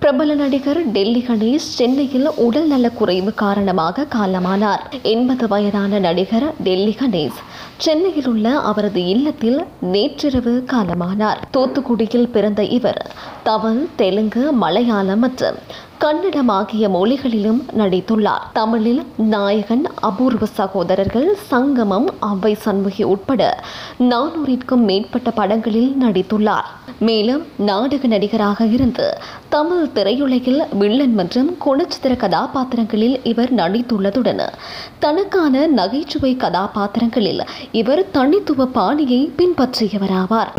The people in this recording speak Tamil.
பிரபல நடிகர் டெல்லி கணேஷ் சென்னையில் உடல் நலக்குறைவு காரணமாக காலமானார். 80 வயதான நடிகர் டெல்லி கணேஷ் சென்னையில் உள்ள அவரது இல்லத்தில் நேற்றிரவு காலமானார். தூத்துக்குடியில் பிறந்த இவர் தமிழ், தெலுங்கு, மலையாளம் மற்றும் கன்னடம் ஆகிய மொழிகளிலும் நடித்துள்ளார். தமிழில் நாயகன், அபூர்வ சகோதரர்கள், சங்கமம், அவ்வை சண்முகி உட்பட 400க்கும் மேற்பட்ட படங்களில் நடித்துள்ளார். மேலும் நாடக நடிகராக இருந்து தமிழ் திரையுலகில் வில்லன் மற்றும் குணச்சித்திர கதாபாத்திரங்களில் இவர் நடித்துள்ளதுடன் தனக்கான நகைச்சுவை கதாபாத்திரங்களில் இவர் தனித்துவ பாணியை பின்பற்றியவராவார்.